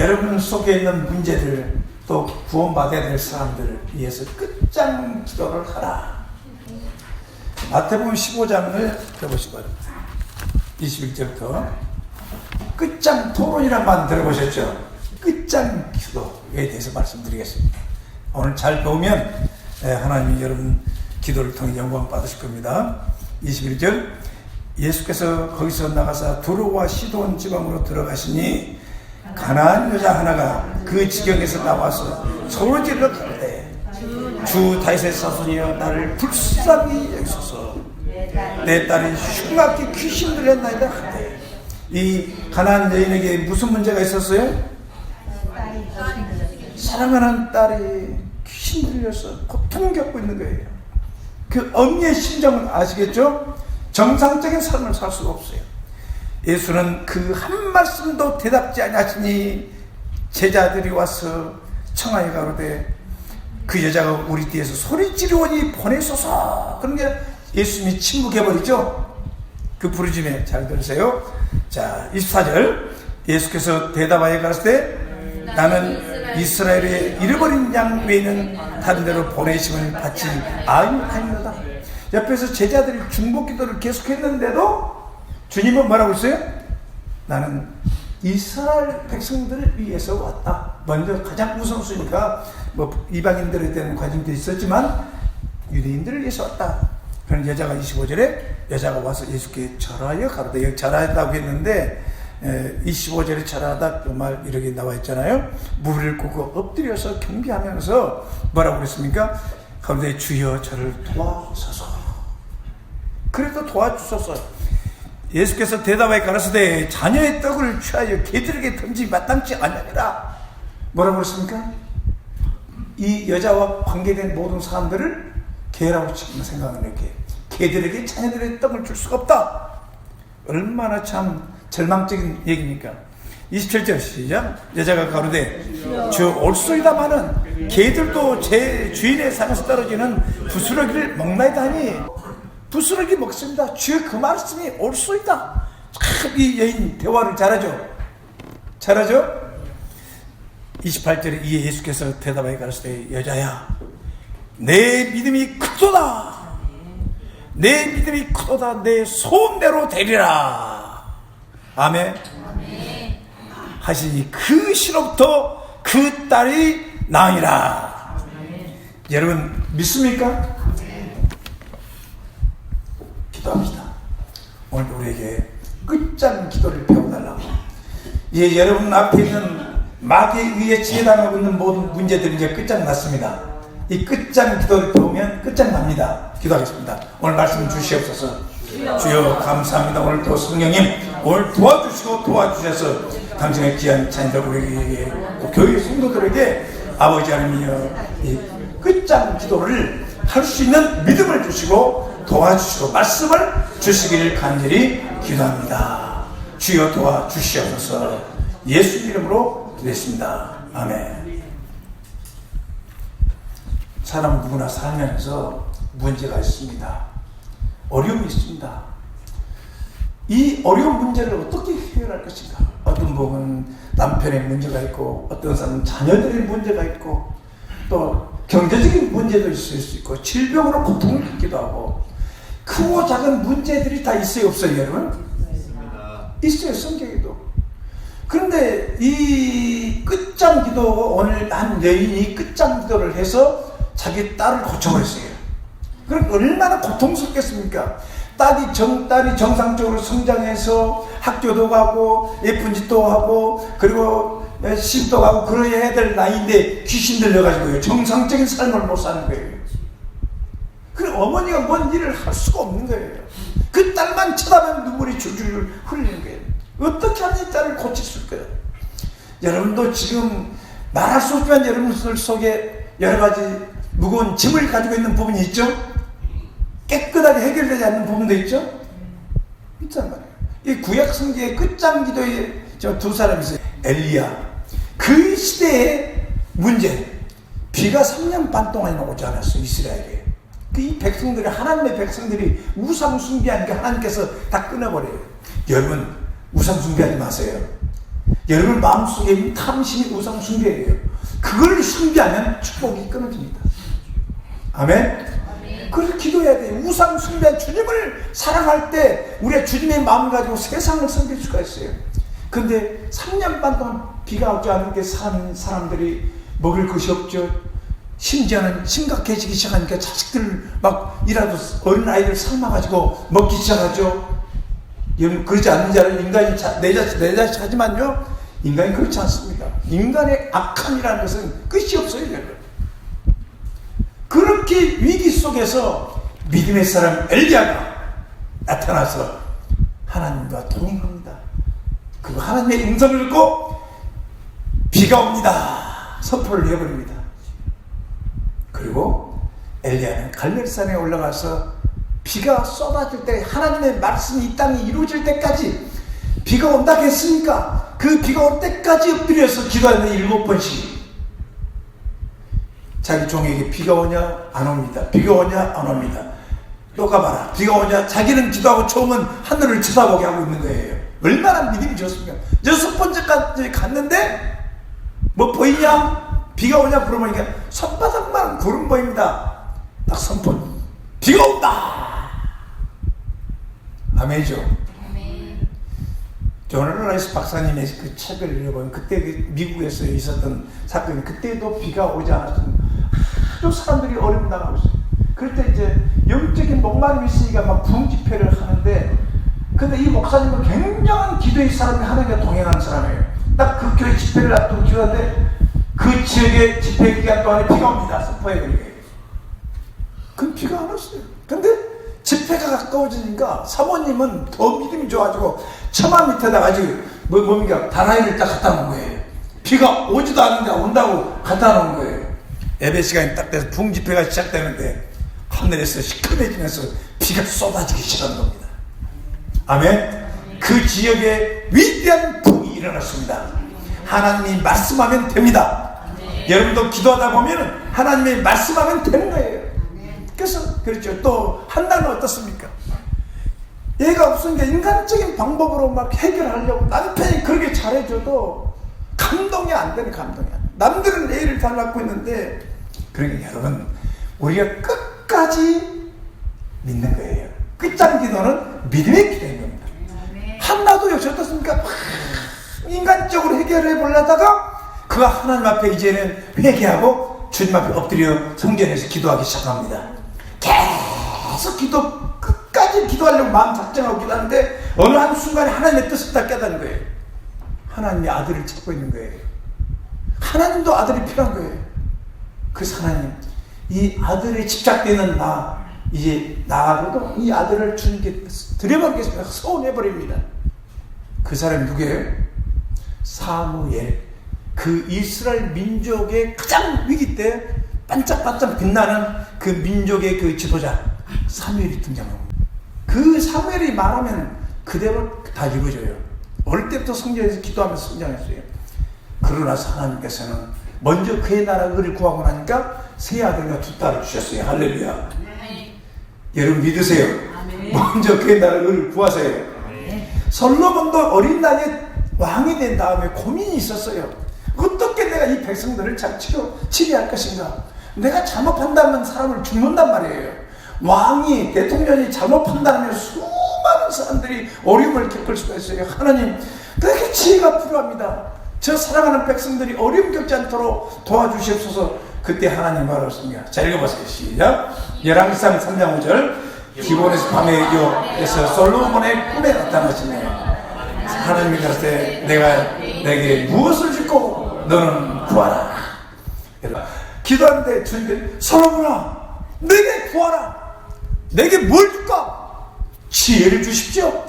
여러분 속에 있는 문제들, 또 구원받아야 될 사람들을 위해서 끝장 기도를 하라. 마태복음 15장을 들어보시기 바랍니다. 21절부터 끝장 토론이란 말 들어보셨죠? 끝장 기도에 대해서 말씀드리겠습니다. 오늘 잘 배우면 하나님이 여러분 기도를 통해 영광 받으실 겁니다. 21절, 예수께서 거기서 나가사 두로와 시돈 지방으로 들어가시니 가나안 여자 하나가 그 지경에서 나와서 소리질러 가로되 주 다윗의 자손이여 나를 불쌍히 여기소서. 내 딸이 흉악히 귀신 들렸나이다 하되, 이 가나안 여인에게 무슨 문제가 있었어요? 사랑하는 딸이 귀신 들려서 고통 겪고 있는 거예요. 그 엄니의 심정을 아시겠죠? 정상적인 삶을 살 수가 없어요. 예수는 그 한 말씀도 대답지 아니하시니 제자들이 와서 청하여 가로되 그 여자가 우리 뒤에서 소리 지르오니 보내소서. 그런 게 예수님이 침묵해버리죠. 그 부르짖음에 잘 들으세요. 자, 24절, 예수께서 대답하여 가라사대 나는 이스라엘의 잃어버린 양 외에는 다른 데로 보내심을 받지 아니하니로다. 옆에서 제자들이 중보 기도를 계속했는데도 주님은 뭐라고 했어요? 나는 이스라엘 백성들을 위해서 왔다. 먼저 가장 우선순위가 뭐 이방인들에 대한 관심도 있었지만 유대인들을 위해서 왔다. 그런 여자가 25절에 여자가 와서 예수께 절하여 가로되, 여기 절하였다고 했는데 25절에 절하다 그 말 이렇게 나와 있잖아요. 무리를 꿇고 엎드려서 경배하면서 뭐라고 그랬습니까? 가로되 주여 저를 도와주소서. 그래도 도와주소서. 예수께서 대답하여 가라사대 자녀의 떡을 취하여 개들에게 던지 마땅치 아니하니라. 뭐라고 그랬습니까? 이 여자와 관계된 모든 사람들을 개라고 지금 생각하는 이렇게 개들에게 자녀들의 떡을 줄 수가 없다. 얼마나 참 절망적인 얘기입니까? 27절 시작. 여자가 가로되 주 올소이다마는 개들도 제 주인의 상에서 떨어지는 부스러기를 먹나이다 하니, 부스러기 먹습니다. 주의 그 말씀이 올소이다. 참 이 여인 대화를 잘하죠? 28절에 이에 예수께서 대답하여 가라사대 여자야 내 믿음이 크도다. 내 믿음이 크도다. 내 소원대로 되리라. 아멘. 하시니 그 시로부터 그 딸이 나으니라. 여러분 믿습니까? 기도합시다. 오늘 우리에게 끝장 기도를 배워달라고. 예, 여러분 앞에 있는 마귀에 의해 지배당하고 있는 모든 문제들이 이제 끝장났습니다. 이 끝장 기도를 배우면 끝장납니다. 기도하겠습니다. 오늘 말씀 주시옵소서. 주여 감사합니다. 오늘 또 성령님 오늘 도와주셔서 당신의 귀한 자녀들 우리에게 또 교회 성도들에게 아버지 하나님이여 이 끝장 기도를 할 수 있는 믿음을 주시고 도와주시고 말씀을 주시길 간절히 기도합니다. 주여 도와주시옵소서. 예수 이름으로 기도했습니다. 아멘. 사람 누구나 살면서 문제가 있습니다. 어려움이 있습니다. 이 어려운 문제를 어떻게 해결할 것인가? 어떤 분은 남편의 문제가 있고, 어떤 사람은 자녀들의 문제가 있고, 또 경제적인 문제도 있을 수 있고, 질병으로 고통을 받기도 하고, 크고 작은 문제들이 다 있어요, 없어요, 여러분? 있어요, 성경에도. 그런데 이 끝장 기도, 오늘 한 여인이 끝장 기도를 해서 자기 딸을 고쳐버렸어요. 그럼 얼마나 고통스럽겠습니까? 딸이 정상적으로 성장해서 학교도 가고 예쁜 짓도 하고 그리고 시집도 가고 그래야 될 나이인데 귀신 들려가지고요 정상적인 삶을 못 사는 거예요. 그럼 어머니가 뭔 일을 할 수가 없는 거예요. 그 딸만 쳐다보면 눈물이 줄줄 흘리는 거예요. 어떻게 하면 이 딸을 고칠 수 있을까요? 여러분도 지금 말할 수 없지만 여러분들 속에 여러 가지 무거운 짐을 가지고 있는 부분이 있죠? 깨끗하게 해결되지 않는 부분도 있죠? 있단 말이에요. 이 구약 성경의 끝장 기도에 두 사람이 있어요. 엘리야. 그 시대의 문제. 비가 3년 반 동안이나 오지 않았어요, 이스라엘에. 이 백성들이, 하나님의 백성들이 우상 숭배하니까 하나님께서 다 끊어버려요. 여러분, 우상 숭배하지 마세요. 여러분 마음속에 있는 탐심이 우상 숭배예요. 그걸 숭배하면 축복이 끊어집니다. 아멘? 그래서 기도해야 돼요. 우상 숭배한 주님을 사랑할 때 우리가 주님의 마음을 가지고 세상을 섬길 수가 있어요. 근데 3년 반 동안 비가 오지 않은 게 사람들이 먹을 것이 없죠. 심지어는 심각해지기 시작하니까 자식들 막 이라도 어린아이들 삶아가지고 먹기 시작하죠. 여러분 그러지 않는 자는 인간이 내 자식 하지만요, 인간이 그렇지 않습니다. 인간의 악함이라는 것은 끝이 없어요. 여러분. 그렇게 위기 속에서 믿음의 사람 엘리야가 나타나서 하나님과 동행합니다. 그 하나님의 음성을 듣고 비가 옵니다 선포를 해버립니다. 그리고 엘리야는 갈멜산에 올라가서 비가 쏟아질 때, 하나님의 말씀이 이 땅에 이루어질 때까지, 비가 온다 했으니까 그 비가 올 때까지 엎드려서 기도하는 7번씩 자기 종에게 비가 오냐 안 옵니다. 비가 오냐 안 옵니다. 또 가봐라. 비가 오냐. 자기는 기도하고 종은 하늘을 쳐다보게 하고 있는 거예요. 얼마나 믿음이 좋습니까? 6번째까지 갔는데 뭐 보이냐? 비가 오냐 물어보니까 손바닥만 구름 보입니다. 딱 선포. 비가 온다. 아멘이죠. 조나 라이스 박사님의 그 책을 읽어보면 그때 그 미국에서 있었던 사건이, 그때도 비가 오지 않았습니다. 아주 사람들이 어려움 당하고 있어요. 그럴 때 이제 영적인 목마름이 있으니까 막 부흥 집회를 하는데, 근데 이 목사님은 굉장한 기도의 사람이 하나님과 동행하는 사람이에요. 딱 그 교회 집회를 앞두고 기도하는데 그 지역의 집회 기간 동안에 비가 옵니다. 선포해 버리게. 그럼 비가 안 왔어요. 근데 집회가 가까워지니까 사모님은 더 믿음이 좋아지고 처마 밑에다가 아주 뭡니까 다라이를 딱 갖다 놓은 거예요. 비가 오지도 않는데 온다고 갖다 놓은 거예요. 예배 시간이 딱 돼서 부흥 집회가 시작되는데 하늘에서 시커매지면서 비가 쏟아지기 시작한 겁니다. 아멘. 그 지역에 위대한 부흥이 일어났습니다. 하나님이 말씀하면 됩니다. 여러분도 기도하다 보면 하나님이 말씀하면 되는 거예요. 그래서 그렇죠. 또 한나는 어떻습니까? 얘가 없으니까 인간적인 방법으로 막 해결하려고 남편이 그렇게 잘해줘도 감동이 안 되는, 감동이 안 돼. 남들은 예의를 잘 갖고 있는데, 그러니까 여러분 우리가 끝까지 믿는 거예요. 끝장 기도는 믿음의 기도인 겁니다. 한나도 역시 어떻습니까? 인간적으로 해결해 보려다가 그가 하나님 앞에 이제는 회개하고 주님 앞에 엎드려 성전에서 기도하기 시작합니다. 계속 끝까지 기도하려고 마음 작정하고 기도하는데 어느 한순간에 하나님의 뜻을 딱 깨닫는 거예요. 하나님의 아들을 찾고 있는 거예요. 하나님도 아들이 필요한 거예요. 그래서 하나님, 이 아들에 집착되는 이제 나하고도 이 아들을 주님께 드려버리겠습니다. 서운해버립니다. 그 사람이 누구예요? 사무엘. 그 이스라엘 민족의 가장 위기 때 반짝반짝 빛나는 그 민족의 그 지도자 사무엘이 등장합니다. 그 사무엘이 말하면 그대로 다 이루어져요. 어릴 때부터 성전에서 기도하면서 성장했어요. 그러고 나서 하나님께서는 먼저 그의 나라를 구하고 나니까 세 아들과 두 딸을 주셨어요. 할렐루야. 여러분 믿으세요. 먼저 그의 나라를 구하세요. 솔로몬도 어린 나이에 왕이 된 다음에 고민이 있었어요. 어떻게 내가 이 백성들을 잘 치리할 것인가. 내가 잘못 판단하면 사람을 죽는단 말이에요. 왕이, 대통령이 잘못 판단하면 수많은 사람들이 어려움을 겪을 수가 있어요. 하나님, 그렇게 지혜가 필요합니다. 저 사랑하는 백성들이 어려움 겪지 않도록 도와주시옵소서. 그때 하나님 말하셨습니다. 자, 읽어보세요. 시작. 열왕기상 3장 5절. 기본에서 밤에 여에서 솔로몬의 꿈에 나타나시네. 하나님이 그랬을 때 내게 무엇을 주고 너는 구하라. 기도하는데 주님께 솔로몬아 내게 구하라. 내게 뭘 줄까? 지혜를 주십시오.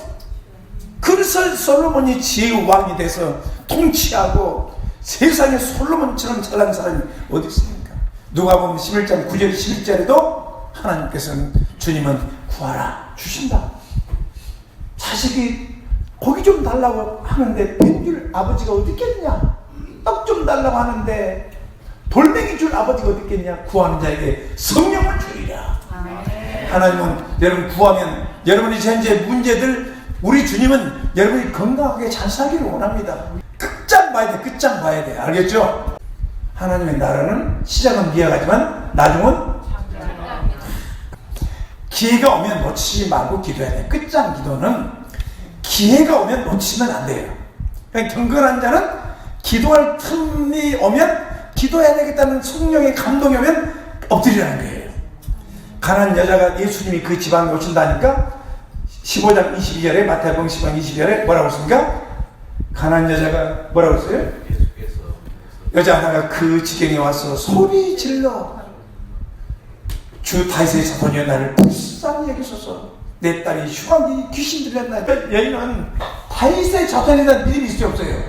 그래서 솔로몬이 지혜의 왕이 돼서 통치하고 세상에 솔로몬처럼 잘난 사람이 어디 있습니까? 누가 보면 11장 9절 11절에도 하나님께서는 주님은 구하라 주신다. 자식이 고기 좀 달라고 하는데 뱀 줄 아버지가 어디 있겠냐? 떡 좀 달라고 하는데 돌멩이 줄 아버지가 어디 있겠냐? 구하는 자에게 성령을 주리라. 하나님은 여러분 구하면 여러분이 현재 문제들, 우리 주님은 여러분이 건강하게 잘 살기를 원합니다. 끝장 봐야 돼. 끝장 봐야 돼. 알겠죠? 하나님의 나라는 시작은 미약하지만 나중은 기회가 오면 놓치지 말고 기도해야 돼. 끝장 기도는 기회가 오면 놓치면 안 돼요. 그러니까 경건한 자는 기도할 틈이 오면 기도해야 되겠다는 성령의 감동이 오면 엎드리라는 거예요. 가난한 여자가 예수님이 그 지방에 오신다니까 15장 22절에 마태복음 15장 22절에 뭐라고 했습니까? 가난한 여자가 뭐라고 했어요? 여자 하나가 그 지경에 와서 소리 질러 주 다윗의 자손이여 나를 불쌍히 여기소서. 내 딸이 흉악이 귀신 들렸나이다. 여인은 다윗의 자손에 대한 믿음이 있을 수 없어요.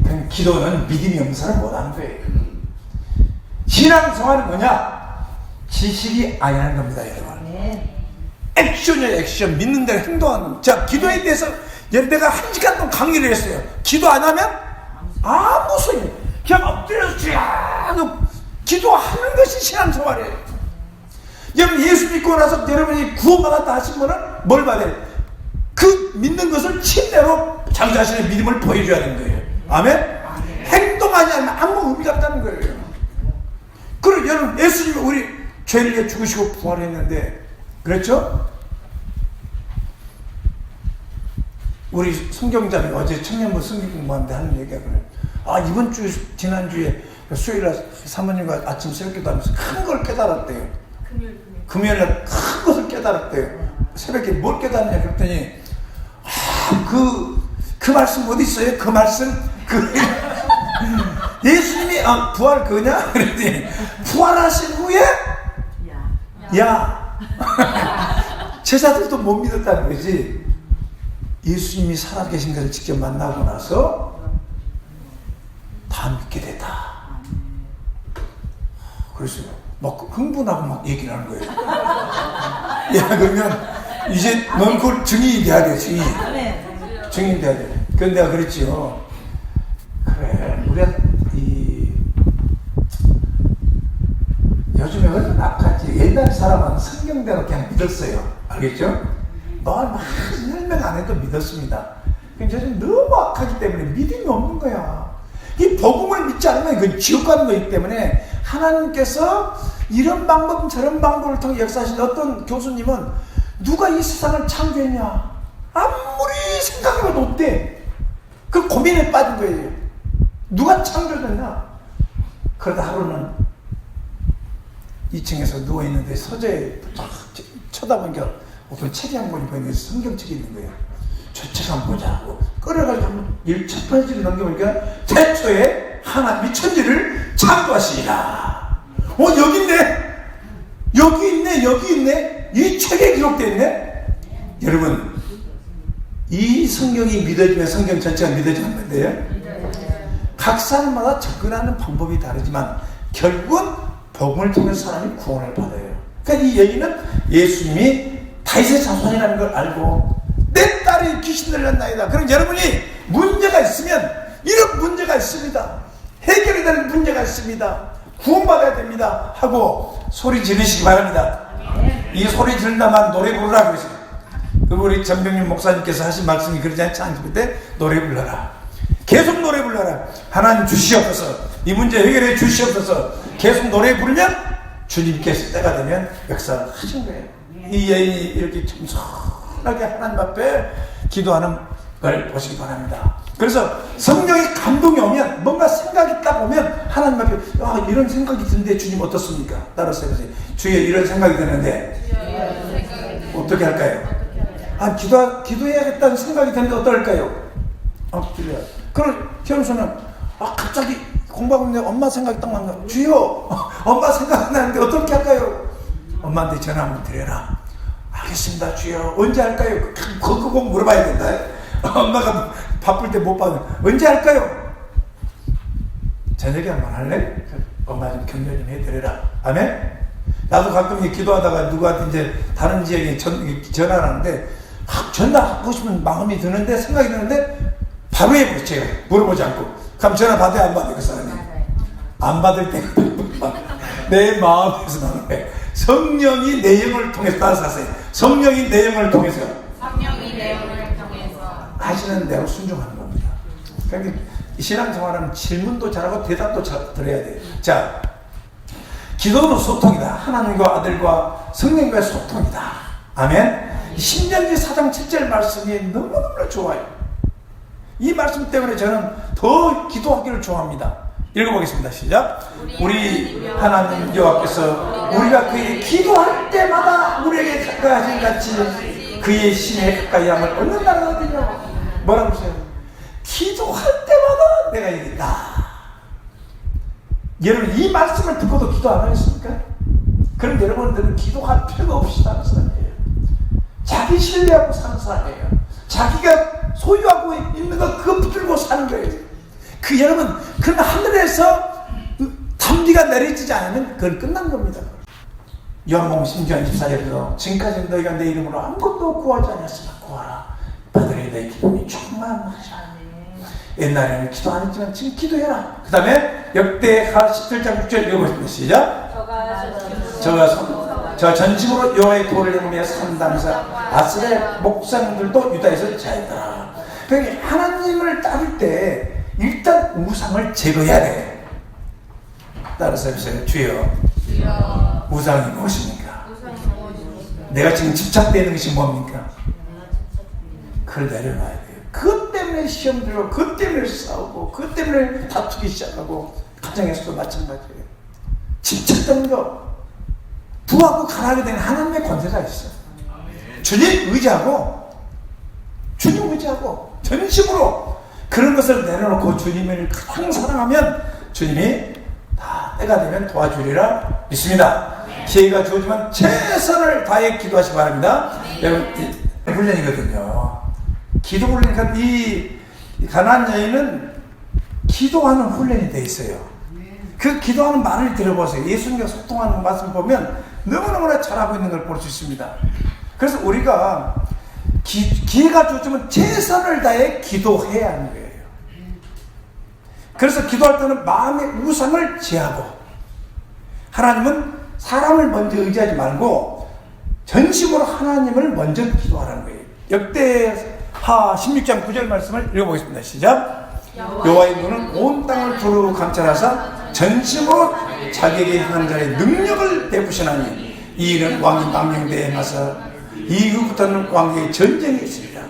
그냥 기도는 믿음이 없는 사람 못하는 거예요. 신앙생활은 뭐냐? 지식이 아니라는 겁니다, 여러분. 액션이에요, 액션. 믿는 대로 행동하는 거. 자, 기도에 대해서 내가 1시간 동안 강의를 했어요. 기도 안 하면 아무 소용이 그냥 엎드려서 쫙 기도하는 것이 신앙생활이에요. 여러분 예수 믿고 나서 여러분이 구원받았다 하신 분은 뭘 받아요? 그 믿는 것을 침례로 자기 자신의 믿음을 보여줘야 되는 거예요. 아멘? 행동하지 않으면 아무 의미가 없다는 거예요. 그리고 여러분 예수님이 우리 죄를 위해 죽으시고 부활했는데 그렇죠? 우리 성경자매 어제 청년부 성경 공부하는데 하는 얘기가 그래요. 이번 주 지난주에 수요일날 사모님과 아침 새벽기도 하면서 큰 걸 깨달았대요. 금요일날 큰 것을 깨달았대요. 새벽에 뭘 깨달았냐 그랬더니 그 말씀 어디 있어요? 그 말씀 예수님이 부활 그냐? 그랬더니 부활하신 후에 제자들도 못 믿었다는 거지. 예수님이 살아계신 것을 직접 만나고 나서 다 믿게 됐다. 그래서 막 흥분하고 막 얘기를 하는 거예요. 그러면 이제 넌 그걸 증인이 돼야 돼. 증인이 돼야 돼. 그런데 내가 그랬지요. 그래 우리가 요즘에 얼마나 악하지. 옛날 사람은 성경대로 그냥 믿었어요. 알겠죠? 막 설명 안 해도 믿었습니다. 근데 요즘 너무 악하기 때문에 믿음이 없는 거야. 이 복음을 믿지 않으면 그건 지옥 가는 거기 때문에 하나님께서 이런 방법 저런 방법을 통해 역사하신 어떤 교수님은 누가 이 세상을 창조했냐 아무리 생각해봐도 없대. 그 고민에 빠진 거예요. 누가 창조했냐. 그러다 하루는 2층에서 누워있는데 서재에 쳐다보니까 어떤 책이 한 권이 보이는데 성경책이 있는 거예요. 저 책 한번 보자 하고 끌어가지고 한번 1페이지를 넘겨보니까 태초에 하나님이 천지를 창조하시니라. 여기 있네. 이 책에 기록되어 있네. 여러분 이 성경이 믿어지면 성경 전체가 믿어지는 건데요. 각 사람마다 접근하는 방법이 다르지만 결국은 복음을 통해서 사람이 구원을 받아요. 그러니까 이 얘기는 예수님이 다윗의 자손이라는 걸 알고 내 딸이 귀신 들렸나이다. 그럼 여러분이 문제가 있으면 이런 문제가 있습니다. 해결이 될 문제가 있습니다. 구원받아야 됩니다. 하고 소리 지르시기 바랍니다. 이 소리 지른다만 노래 부르라고 했어요. 그리고 우리 전병윤 목사님께서 하신 말씀이 그러지 않지 않을 때 노래 불러라. 계속 노래 불러라. 하나님 주시옵소서. 이 문제 해결해 주시옵소서. 계속 노래 부르면 주님께서 때가 되면 역사를 하신 거예요. 이 여인이 이렇게 겸손하게 하나님 앞에 기도하는 걸 보시기 바랍니다. 그래서 성령의 감동이 오면 뭔가 생각이 딱 오면 하나님 앞에 이런 생각이 드는데 주님 어떻습니까? 따라서 해보세요. 주여 이런 생각이 드는데 어떻게 할까요? 기도해야겠다는 생각이 드는데 어떨까요? 주여. 그럼 현수는 갑자기 공부하고 있는데 엄마 생각이 딱 나는 거야. 주여 엄마 생각이 나는데 어떻게 할까요? 엄마한테 전화 한번 드려라. 알겠습니다 주여. 언제 할까요? 그거 꼭 물어봐야 된다. 엄마가 바쁠 때 못 받으면 언제 할까요? 저녁에 한번 할래? 엄마 좀 격려 좀 해드려라. 아멘? 나도 가끔 기도하다가 누구한테 이제 다른 지역에 전화를 하는데 전화하고 싶은 마음이 드는데 생각이 드는데 바로 해버렸죠. 물어보지 않고. 그럼 전화 받아야 안 받아요, 그 사람이? 안 받을 때 내 마음에서 나는 거예요. 성령이 내 영을 통해서 따라서 하세요. 성령이 내 영을 통해서 하시는 대로 순종하는 겁니다. 그러니까 신앙생활하면 질문도 잘하고 대답도 잘 들어야 돼요. 자, 기도는 소통이다. 하나님과 아들과 성령과의 소통이다. 아멘. 신명기 4장 7절 말씀이 너무너무 좋아요. 이 말씀 때문에 저는 더 기도하기를 좋아합니다. 읽어보겠습니다. 시작. 우리 하나님 여호와께서 우리가 그에게 기도할 때마다 우리에게 가까이 하신 같이 그의 심에 가까이 함을 얻는다는 거거든요. 뭐라고 하세요? 기도할 때마다 내가 여기 있다. 여러분 이 말씀을 듣고도 기도 안 하겠습니까? 그럼 여러분들은 기도할 필요가 없이 사는 사람이에요. 자기 신뢰하고 사는 사람이에요. 자기가 소유하고 있는 거 그거 붙들고 사는 거예요. 그 여러분 그러면 하늘에서 단비가 내려지지 않으면 그건 끝난 겁니다. 요한복음 10장 24절에도 지금까지 너희가 내 이름으로 아무것도 구하지 않았으나 구하라. 받으리 내 기쁨이 충만하리라. 옛날에는 기도 안 했지만 지금 기도해라. 그 다음에 역대하 17장 6절 읽어보십니다. 시작. 저가 전심으로 여호와의 도를 행하며 산다면서 아스레 목사님들도 유다에서 자유더라. 그러니까 하나님을 따를 때 일단 우상을 제거해야 돼. 따라서 해보세요. 주여. 우상이 무엇입니까? 내가 지금 집착되는 것이 뭡니까? 그걸 내려놔야 돼요. 그것 때문에 시험 들고, 그것 때문에 싸우고, 그것 때문에 다투기 시작하고, 가정에서도 마찬가지예요. 집착되는 거, 부하고 가라하게 되는 하나님의 권세가 있어요. 주님 의지하고, 전심으로 그런 것을 내려놓고 주님을 가장 사랑하면 주님이 다 때가 되면 도와주리라 믿습니다. 기회가 주어지면 최선을 다해 기도하시기 바랍니다. 여러분, 훈련이거든요. 기도 훈련이니까 이 가나안 여인은 기도하는 훈련이 돼 있어요. 그 기도하는 말을 들어보세요. 예수님과 소통하는 말씀 보면 너무너무나 잘하고 있는 걸 볼 수 있습니다. 그래서 우리가 기회가 주어지면 최선을 다해 기도해야 하는 거예요. 그래서 기도할 때는 마음의 우상을 제하고, 하나님은 사람을 먼저 의지하지 말고 전심으로 하나님을 먼저 기도하라는 거예요. 역대하 16장 9절 말씀을 읽어보겠습니다. 시작. 여호와의 눈은 온 땅을 두루 감찰하사 전심으로 자기에게 향한 자의 능력을 베푸시나니 이 일은 왕이 망령대에 나서 이후부터는 왕에게 전쟁이 있습니다.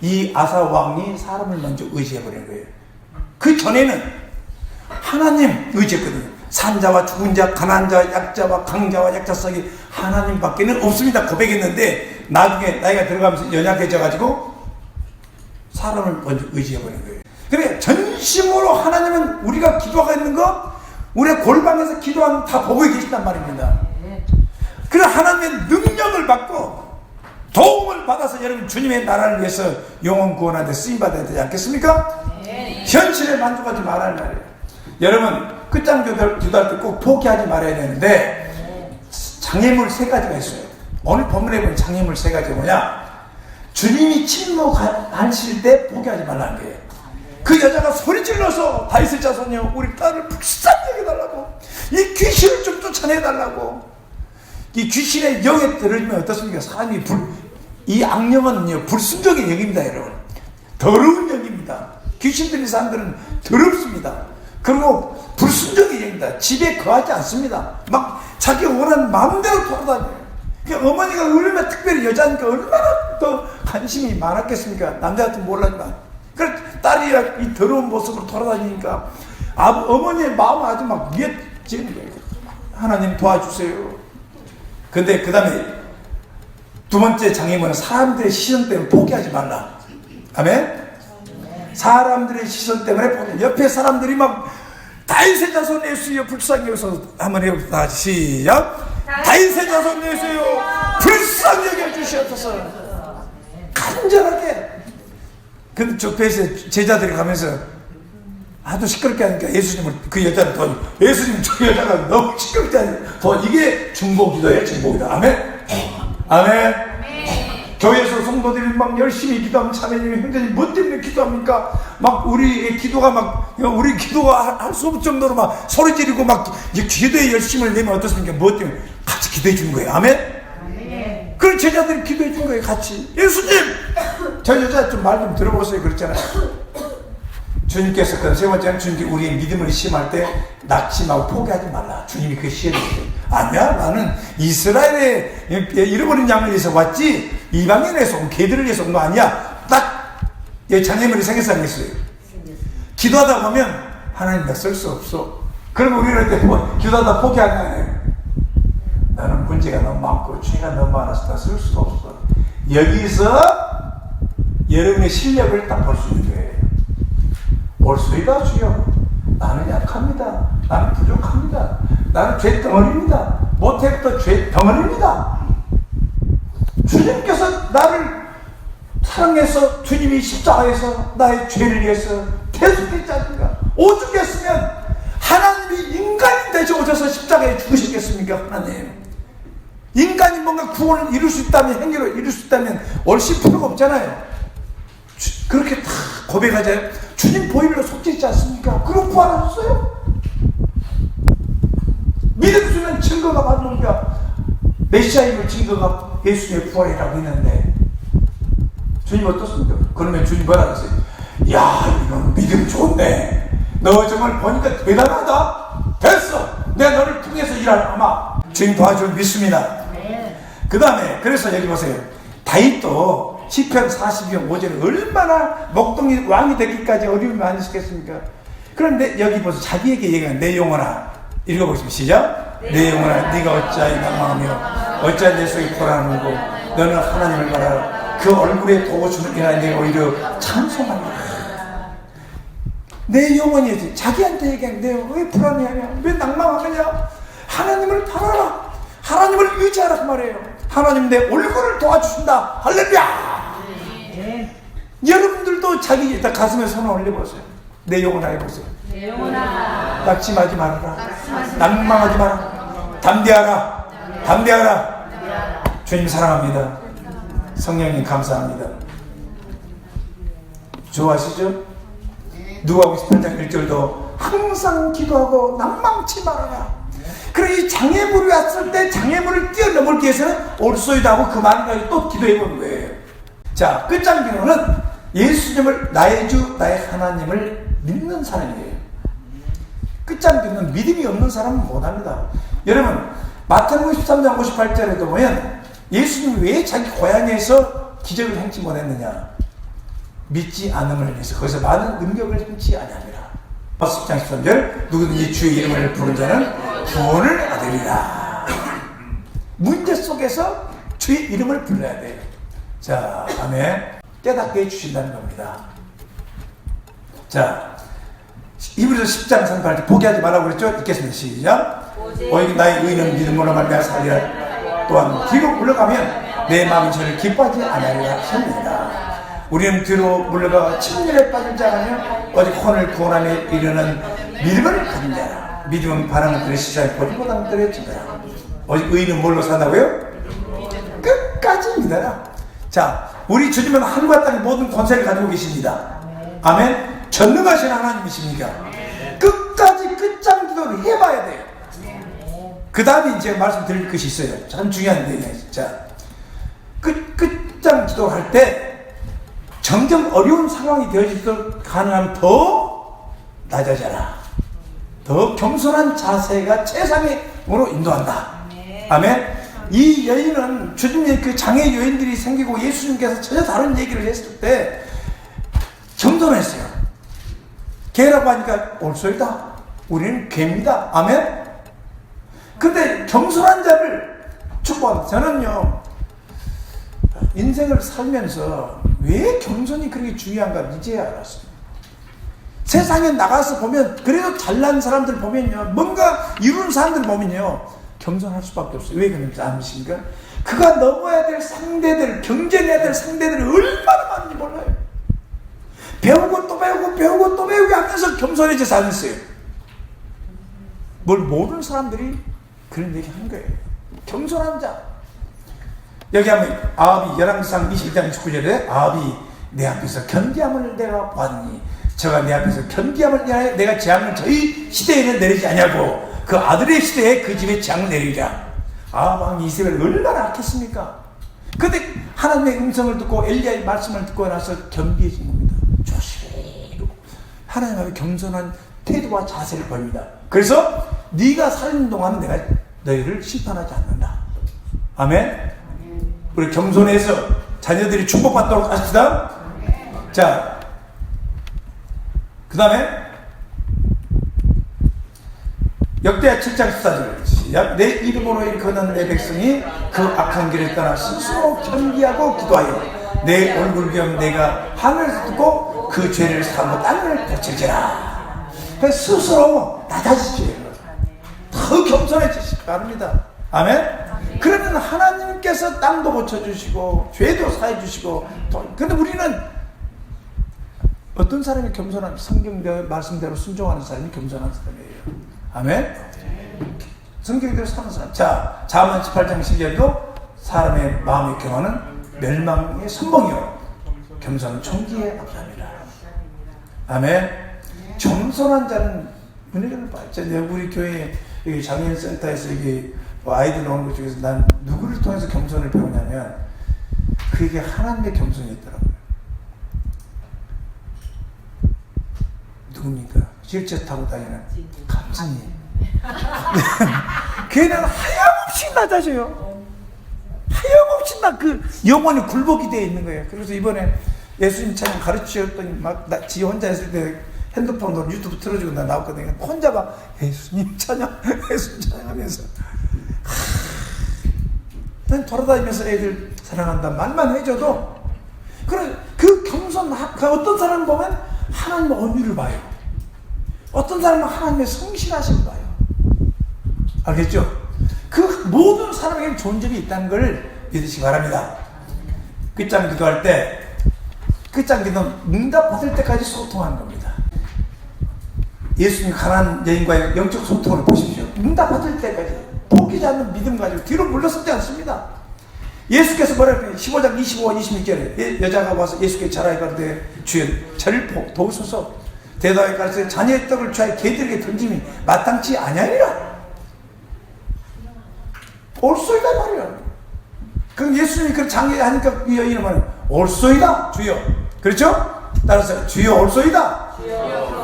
이 아사 왕이 사람을 먼저 의지해버린 거예요. 그 전에는 하나님 의지했거든요. 산자와 죽은 자, 가난한 자, 약자와 강자와 약자 속에 하나님밖에는 없습니다. 고백했는데 나중에 나이가 들어가면서 연약해져가지고 사람을 먼저 의지해버린 거예요. 그래, 전심으로 하나님은 우리가 기도하고 있는 거, 우리가 골방에서 기도하는 다 보고 계신단 말입니다. 그래, 하나님의 능력을 받고 도움을 받아서 여러분 주님의 나라를 위해서 영혼 구원하는 데 쓰임받아야 되지 않겠습니까? 현실에 만족하지 말아야 말이에요. 여러분 끝장 기도할 때 꼭 포기하지 말아야 되는데 장애물 3가지가 있어요. 오늘 본문에 보면 장애물 3가지가 뭐냐? 주님이 침묵하실 때 포기하지 말라는 거예요. 그 여자가 소리 질러서 다윗의 자손이여 우리 딸을 불쌍히 여겨달라고, 이 귀신을 좀 쫓아내달라고. 이 귀신의 영에 들으면 어떻습니까? 사람이 이 악령은요 불순종의 영입니다. 여러분, 더러운 영입니다. 귀신 들린 사람들은 더럽습니다. 그리고 불순종의 영입니다. 집에 거하지 않습니다. 막 자기 원하는 마음대로 돌아다녀요. 그러니까 어머니가 얼마나, 특별히 여자니까 얼마나 더 관심이 많았겠습니까? 남자 같은 몰랐지만. 그래서 딸이 이 더러운 모습으로 돌아다니니까 어머니의 마음은 아주 막 미어지는 거예요. 하나님 도와주세요. 근데 그 다음에 2번째 장애물은 사람들의 시선 때문에 포기하지 말라. 아멘? 사람들의 시선 때문에 옆에 사람들이 막 다윗의 자손 예수여 불쌍히 여기서 한번 해봅시다. 시작. 다윗의 자손 예수여 불쌍히 여겨주시옵소서. 간절하게. 근데 옆에서 제자들이 가면서 아주 시끄럽게 하니까 예수님을, 그 여자를 더, 예수님 저 여자가 너무 시끄럽게 하니까 이게 중보기도예요. 중보기도. 아멘? 아멘? 교회에서 성도들이 막 열심히 기도하면 자매님이 형제님 뭐 때문에 기도합니까? 막 우리 기도가 할 수 없을 정도로 막 소리 지르고 막 기도에 열심을 내면 어떻습니까? 뭐 때문에? 같이 기도해 준 거예요. 아멘? 그걸 제자들이 기도해 준 거예요. 같이. 예수님! 저 여자 좀 말 좀 들어보세요. 그랬잖아요. 주님께서 그 세 번째는 주님께 우리의 믿음을 시험할 때 낙심하고 포기하지 말라. 주님이 그 시험을 아니야, 나는 이스라엘에 잃어버린 양을 위해서 왔지 이방인에서 온 개들을 위해서 온 거 아니야. 딱 장애물이 생겨서 생겼어요. 기도하다 보면 하나님 나 쓸 수 없어. 그러면 우리는 이렇게 기도하다 포기하는 거예요. 나는 문제가 너무 많고 죄가 너무 많아서 다 쓸 수가 없어. 여기서 여러분의 실력을 딱 볼 수 있는 거예요. 올소이다 주여, 나는 약합니다. 나는 부족합니다. 나는 죄 덩어리입니다. 못해부터 죄 덩어리입니다. 주님께서 나를 사랑해서 주님이 십자가에서 나의 죄를 위해서 대속했지 않습니까? 오죽했으면 하나님이 인간이 되셔 오셔서 십자가에 죽으셨겠습니까? 하나님, 인간이 뭔가 구원을 이룰 수 있다면, 행위를 이룰 수 있다면 얼씬 필요가 없잖아요. 그렇게 다 고백하잖아요. 주님 보혈로 속죄했지 않습니까? 그럼 부활하셨어요? 믿음 주는 증거가 맞는가? 메시아임을 증거가 예수님의 부활이라고 했는데 주님 어떻습니까? 그러면 주님 뭐라 그랬어요? 야, 이건 믿음 좋네. 너 정말 보니까 대단하다. 됐어. 내가 너를 통해서 일하마. 주님 도와줄 믿습니다. 그 다음에 그래서 여기 보세요. 다윗도 시편 42편 5절에 얼마나 목동이 왕이 되기까지 어려움이 많으시겠습니까? 그런데 여기 보세요. 자기에게 얘기하는 내 영혼아, 읽어보시면 시작. 내 영혼아, 네가 어찌하여 낭망하며 어찌하여 내 속에 불안하고 너는 하나님을 바라라. 그 얼굴에 도우심을 인하여 내가 오히려 찬송하리라. 내 영혼이지. 자기한테 얘기하는 내 영혼 왜 불안해하냐, 왜 낭망하느냐. 하나님을 바라라. 하나님을 의지하라 그 말이에요. 하나님 내 얼굴을 도와주신다. 할렐루야. 여러분들도 자기 가슴에 손을 올려보세요. 내 영혼아 해보세요. 내 영혼아, 낙심하지 말아라. 낭망하지 마라. 담대하라. 담대하라. 주님 사랑합니다. 성령님 감사합니다. 좋아하시죠? 누가복음 18장 1절도 항상 기도하고 낭망치 말아라. 그래, 이 장애물이 왔을 때 장애물을 뛰어넘기 위해서는 올소이다 하고 그 말을 가지고 또 기도해보는 거예요. 자, 끝장기로는 예수님을 나의 주 나의 하나님을 믿는 사람이에요. 끝장기로는 믿음이 없는 사람은 못합니다. 여러분, 마태복음 13장 58절에도 보면 예수님이 왜 자기 고향에서 기적을 행치 못했느냐? 믿지 않음을 위해서 거기서 많은 능력을 행치 아니하니라. 10장 13절 누구든지 주의 이름을 부른 자는 구원을 얻으리라. 문제 속에서 주의 이름을 불러야 돼요. 자, 다음에 깨닫게 해주신다는 겁니다. 자, 히브리서 10장 38절 포기하지 말라고 그랬죠? 읽겠습니다. 시작. 오직 나의 의는 믿음으로 말미암아 살리라. 또한 뒤로 물러가면 내 마음이 저를 기뻐하지 않으리라 하십니다. 우리는 뒤로 물러가 침륜에 빠질 자라며 오직 혼을 구원함에 이르는 믿음을 가진 자라. 믿음은 바라는 들의 시사에 보리보다는 들의 증거라. 오직 의인은 뭘로 산다고요? 끝까지 믿어라. 자, 우리 주님은 하늘과 땅의 모든 권세를 가지고 계십니다. 아멘. 전능하신 하나님이십니까? 끝까지 끝장 기도를 해봐야 돼요. 그 다음에 이제 말씀드릴 것이 있어요. 참 중요한 얘기예요. 자, 끝장 기도할 때 점점 어려운 상황이 되어질수록 가능하면 더 낮아져라. 더 겸손한 자세가 최상으로 인도한다. 아멘. 이 여인은 주님의 그 장애 요인들이 생기고 예수님께서 전혀 다른 얘기를 했을 때 겸손했어요. 개라고 하니까 올소이다. 우리는 개입니다. 아멘. 근데 겸손한 자를 축복합니다. 저는요, 인생을 살면서 왜 겸손이 그렇게 중요한가 이제야 알았어요. 세상에 나가서 보면 그래도 잘난 사람들 보면요, 뭔가 이룬 사람들 보면요 겸손할 수밖에 없어요. 왜 그런지 아십니까? 그가 넘어야 될 상대들, 경쟁해야 될 상대들이 얼마나 많은지 몰라요. 배우고 또 배우고 배우고 또 배우고 하면서 겸손해져서 안 했어요. 뭘 모르는 사람들이 그런 얘기 하는 거예요. 겸손한 자. 여기 하면 아합이 열왕기상 21장 29절에 아합이 내 앞에서 견디함을 내가 보았니, 저가 내 앞에서 견디함을 내가 재앙을 저희 시대에는 내리지 않냐고, 그 아들의 시대에 그 집에 재앙을 내리자. 아합 왕 이세벨을 얼마나 악했습니까? 근데 하나님의 음성을 듣고 엘리야의 말씀을 듣고 나서 겸비해진 겁니다. 조심히 하나님 앞에 겸손한 태도와 자세를 보입니다. 그래서 네가 사는 동안 내가 너희를 심판하지 않는다. 아멘. 우리 겸손해서 자녀들이 축복받도록 하십시다. 자, 그 다음에 역대하 7장 14절 시작. 내 이름으로 일컫는 내 백성이 그 악한 길을 떠나 스스로 겸비하고 기도하여 내 얼굴경 내가 하늘에서 듣고 그 죄를 사하고 땅을 고칠지라. 스스로 낮아지시오. 더 겸손해지시기 바랍니다. 아멘. 그러면 하나님께서 땅도 고쳐주시고 죄도 사해주시고. 근데 우리는 어떤 사람이 겸손한, 성경 말씀대로 순종하는 사람이 겸손한 사람이에요. 아멘. 성경대로 사는 사람. 자, 잠언 18장 10절도 사람의 마음의 교만은 멸망의 선봉이요 겸손은 총기에 앞서합니다. 아멘. 겸손한 자는 은혜를 받죠. 우리 교회 여기 장애인 센터에서 여기 아이들 오는 것 중에서 난 누구를 통해서 겸손을 배우냐면 그게 하나님의 겸손이 있더라고요. 누굽니까? 휠체어 타고 다니는 감사님. 걔는 하염없이 낮아져요. 하염없이 그 영혼이 굴복이 되어 있는 거예요. 그래서 이번에 예수님 찬양 가르치셨더니 막 지 혼자 했을 때 핸드폰으로 유튜브 틀어주고 나 나왔거든요. 혼자 막 예수님 찬양, 예수님 찬양하면서 난 돌아다니면서 애들 사랑한다 말만 해줘도 그 겸손, 어떤 사람을 보면 하나님의 언유를 봐요. 어떤 사람은 하나님의 성실하심을 봐요. 알겠죠? 그 모든 사람에게 좋은 점이 있다는 걸 믿으시기 바랍니다. 끝장 기도할 때 끝장 기도는 응답 받을 때까지 소통하는 겁니다. 예수님 가난한 여인과의 영적 소통을 보십시오. 응답 받을 때까지 포기지 않는 믿음 가지고 뒤로 물러서지 않습니다. 예수께서 뭐라고 해요? 15장 25와 26절에 여자가 와서 예수께 자라에 가르되 주여 저를 도우소서. 대답에 가르쳐 자녀의 떡을 취하여 개들에게 던짐이 마땅치 아니하니라. 옳소이다 말이야. 그럼 예수님이 그 장애하니까 이 여인은 말이야. 옳소이다 주여. 그렇죠? 따라서 주여 옳소이다.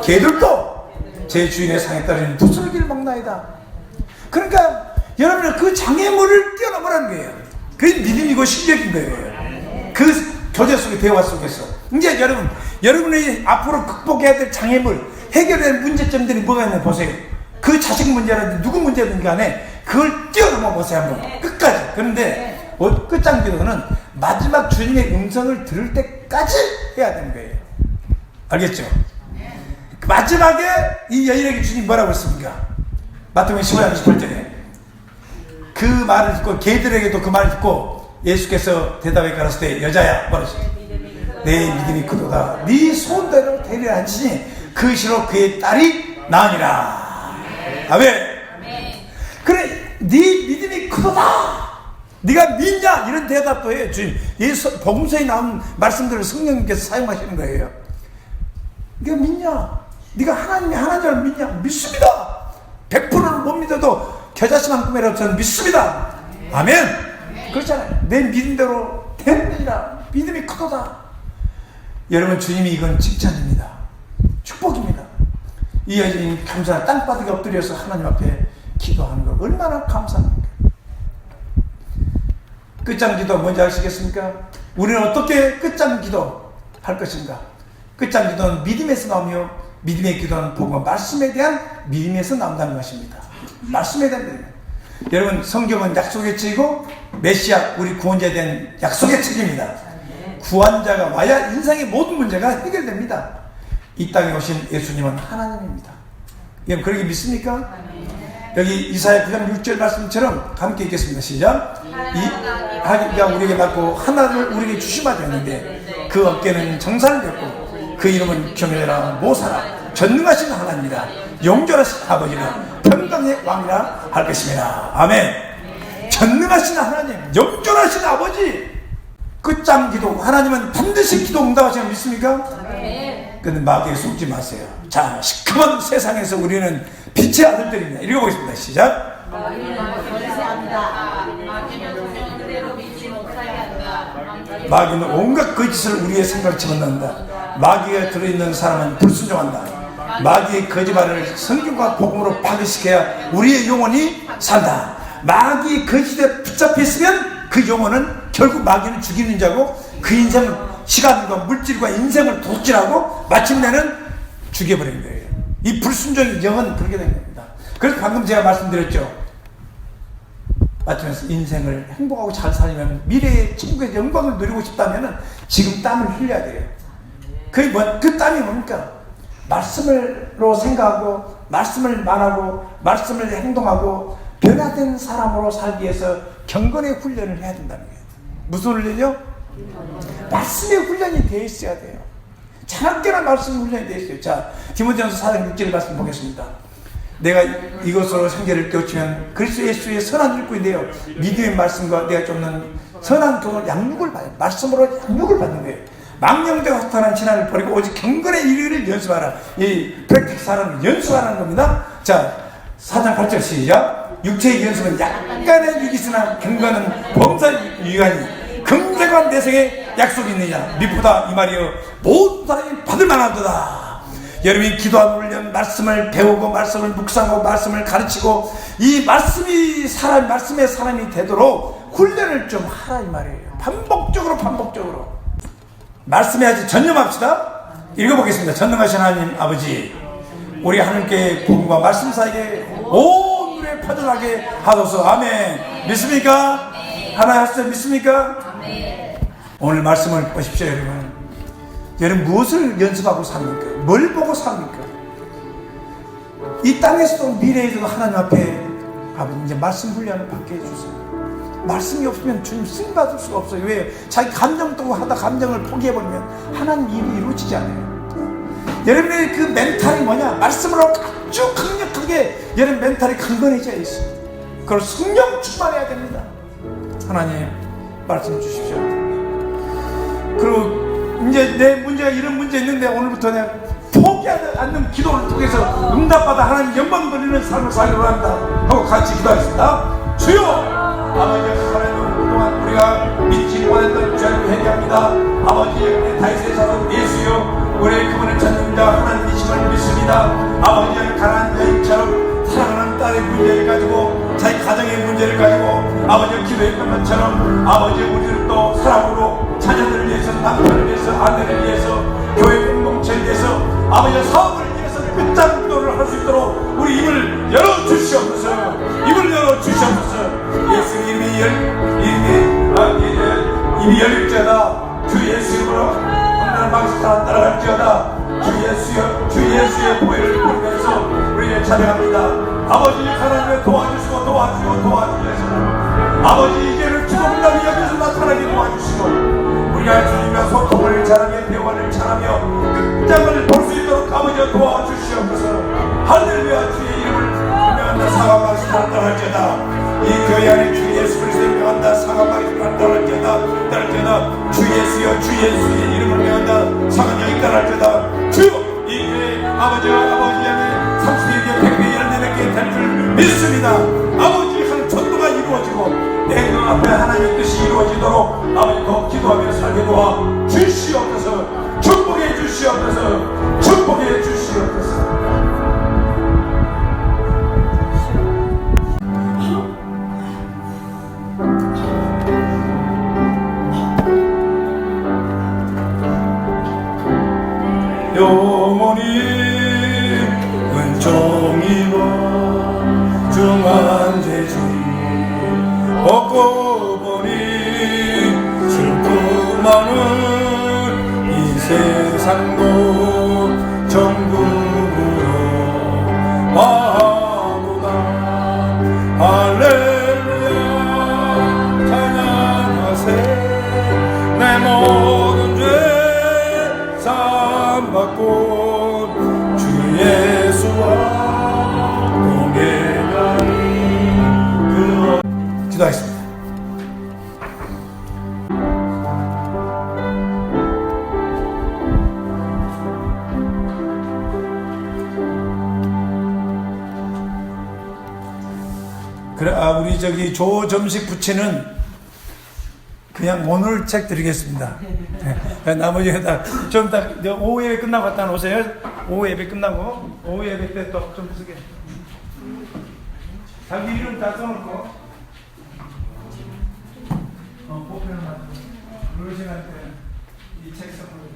개들도 제 주인의 상에 따르는 두슬기를 먹나이다. 그러니까 여러분은 그 장애물을 뛰어넘으라는 거예요. 그게 믿음이고 실력인 거예요. 그 교제 속의 대화 속에서 이제 여러분이 앞으로 극복해야 될 장애물, 해결해야 될 문제점들이 뭐가 있나 보세요. 그 자식 문제라든지 누구 문제든 간에 그걸 뛰어넘어 보세요. 한번 끝까지. 그런데 끝장 기도는 마지막 주님의 음성을 들을 때까지 해야 되는 거예요. 알겠죠? 마지막에 이 여인에게 주님 뭐라고 했습니까? 마태복음 15장 18절에 그 말을 듣고 개들에게도 그 말을 듣고 예수께서 대답해 가라사대 여자야 뭐라시? 내 믿음이 크도다. 네 소원대로 되리라 하시니 그 시로 그의 딸이 나으니라. 아멘. 그래 네 믿음이 크도다. 네가 믿냐? 이런 대답도 해요. 주님 예수 복음서에 나온 말씀들을 성령님께서 사용하시는 거예요. 네가 믿냐? 네가 하나님이 하나님을 믿냐? 믿습니다. 100%는 못 믿어도 겨자씨만큼이라도 저는 믿습니다. 아멘. 그렇잖아요. 내 믿음대로 됩니다. 믿음이 크도다. 여러분 주님이 이건 칭찬입니다. 축복입니다. 이 여인이 감사한 땅바닥에 엎드려서 하나님 앞에 기도하는 걸 얼마나 감사합니까? 끝장 기도 뭔지 아시겠습니까? 우리는 어떻게 끝장 기도 할 것인가? 끝장 기도는 믿음에서 나오며 믿음의 기도는 복음과 말씀에 대한 믿음에서 나온다는 것입니다. 말씀에 대한 믿음. 여러분 성경은 약속의 책이고 메시아 우리 구원자에 대한 약속의 책입니다. 구원자가 와야 인생의 모든 문제가 해결됩니다. 이 땅에 오신 예수님은 하나님입니다. 여러분 그렇게 믿습니까? 여기 이사야 9장 6절 말씀처럼 함께 읽겠습니다. 시작. 하나님가 우리에게 낳고 하나를 우리에게 주시마 되었는데 그 어깨는 정사를 졌고 그 이름은 경외라 모사라 전능하신 하나님이라 영존하신 아버지라 평강의 왕이라 할 것입니다. 아멘. 전능하신 하나님, 영존하신 아버지. 끝장 기도 하나님은 반드시 기도 응답하시는 거 믿습니까? 근데 마귀에 속지 마세요. 자, 시커먼 세상에서 우리는 빛의 아들들입니다. 읽어보겠습니다. 시작. 마귀는 온갖 거짓을 우리의 생각을 집어넣는다. 마귀가 들어있는 사람은 불순종한다. 마귀의 거짓말을 성경과 복음으로 파괴시켜야 우리의 영혼이 산다. 마귀의 거짓에 붙잡혀 있으면 그 영혼은 결국 마귀는 죽이는 자고 그 인생은 시간과 물질과 인생을 독질하고 마침내는 죽여버리는 거예요. 이 불순종의 영은 그렇게 된 겁니다. 그래서 방금 제가 말씀드렸죠. 마침내서 인생을 행복하고 잘 살면 미래의 천국의 영광을 누리고 싶다면 지금 땀을 흘려야 돼요. 그 땀이 뭡니까? 말씀으로 생각하고 말씀을 말하고 말씀을 행동하고 변화된 사람으로 살기 위해서 경건의 훈련을 해야 된다는 거예요. 무슨 훈련이요? 말씀의 훈련이 되어 있어야 돼요. 자나깨나 말씀 훈련이 되어 있어요. 자, 디모데전서 4장 6절 말씀 보겠습니다. 내가 이것으로 생계를 깨우치면 그리스도 예수의 선한 일꾼인데요, 믿음의 말씀과 내가 쫓는 선한 교훈 양육을 받아요. 말씀으로 양육을 받는 거예요. 망령되고 허탄한 신앙을 버리고 오직 경건의 일을 연습하라. 이 프랙틱스하는 연습하라는 겁니다. 자, 4장 8절 시작. 육체의 연습은 약간의 유익이 있으나 경건은 범사의 유익하니 금세관 내생의 약속이 있느냐. 미쁘다 이 말이여 모든 사람이 받을 만하도다. 여러분이 기도하는 훈련, 말씀을 배우고 말씀을 묵상하고 말씀을 가르치고 이 말씀의 사람이 되도록 훈련을 좀 하라 이 말이에요. 반복적으로 말씀해야지. 전념합시다. 읽어보겠습니다. 전능하신 하나님 아버지, 우리 하나님께 복음과 말씀 사이에 온 눈에 퍼져나게 하소서. 아멘. 믿습니까? 하나 하셨어요? 믿습니까? 오늘 말씀을 보십시오. 여러분 무엇을 연습하고 삽니까? 뭘 보고 삽니까? 이 땅에서도 미래에서도 하나님 앞에 아버지 이제 말씀 훈련을 받게 해주세요. 말씀이 없으면 주님 쓰임 받을 수가 없어요. 왜? 자기 감정 뜨고 하다 감정을 포기해버리면 하나님 일이 이루어지지 않아요. 여러분의 그 멘탈이 뭐냐? 말씀으로 아주 강력하게 여러분 멘탈이 강건해져 있어요. 그걸 성령 충만해야 됩니다. 하나님 말씀 주십시오. 그리고 이제 내 문제가 이런 문제 있는데 오늘부터 내가 포기하지 않는 기도를 통해서 응답받아 하나님 영광 돌리는 삶을 살려고 한다 하고 같이 기도하겠습니다. 주여! 아버지 하나님, 그동안 우리가 믿지 못했던 죄를 회개합니다. 아버지 다윗의 자손 예수여, 우리의 그분을 찾는 자 하나님이심을 믿습니다. 아버지 가난한 여인처럼 사랑하는 딸의 문제를 가지고 자기 가정의 문제를 가지고 아버지 기도했던 것처럼 아버지 우리를 또 사랑으로 자녀들을 위해서, 남편을 위해서, 아내를 위해서, 교회 공동체를 위해서, 아버지 사업을 위해서 끝장 기도를 할 수 있도록 우리 입을 열어주시옵소서. 입을 열어주시옵소서. 예수 이미 열릴지어다. 주 예수 이름으로 험난한 방식 따라갈지어다. 주 예수의 보혈을 보면서 우리를 찬양합니다. 아버지 하나님을 도와주시고 도와주셔서 아버지 이제는 주동답이 여기서 나타나게 도와주시고 우리가 주님과 소통을 잘하며 대화를 잘하며 끝장을 볼 수 있도록 아버지 도와주시옵소서. 할렐루야. 주의 이름을 명한다. 사과방식 따라갈지어다. 이 교회 안에 주 예수 그리스도를 명한다. 사과방식 따라갈지어다. 주 예수여, 주 예수의 이름을 명한다. 사과방식 따라갈지어다. 주여, 이 교회 아버지와 아버지 안에 31개 100개 열매맺게 될 줄 믿습니다. 아버지 한 전도가 이루어지고 내 눈앞에 하나님의 뜻이 이루어지도록 아버지 더 기도하며 살게 도와 주시옵소서. 축복해 주시옵소서. 축복해 주시옵소서. 영원히 은총이와 중한 죄지 얻고 보니 슬픔 많은 이 세상도 천국으로 마하도다. 할렐루야 찬양하세. 내 모든 죄 사함받고 주 예수와 기도하겠습니다. 그래, 우리 저기 조점식 부채는 그냥 오늘 책 드리겠습니다. 네, 나머지는 좀 이따 오후 예배 끝나고 갔다 오세요. 오후 예배 끝나고 오후 예배 때 또 좀 쓰게. 자기 이름 다 써놓고 보편을 만들고 그 시간 때 이 책 선물을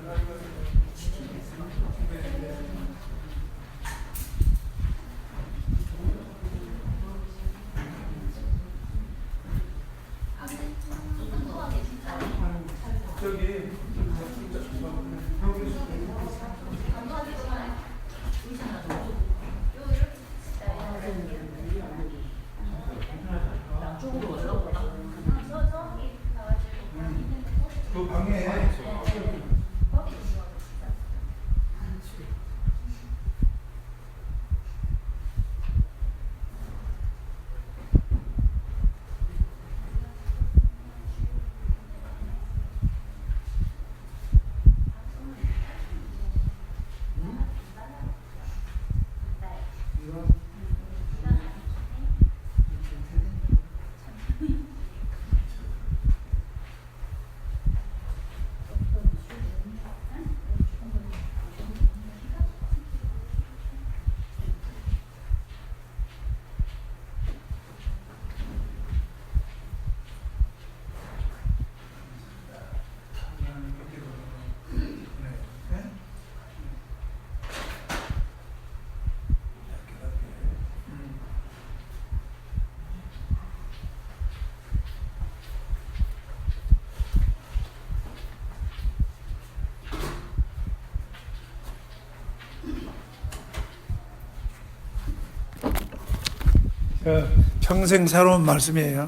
저기 그 방에 평생 살아온 말씀이에요.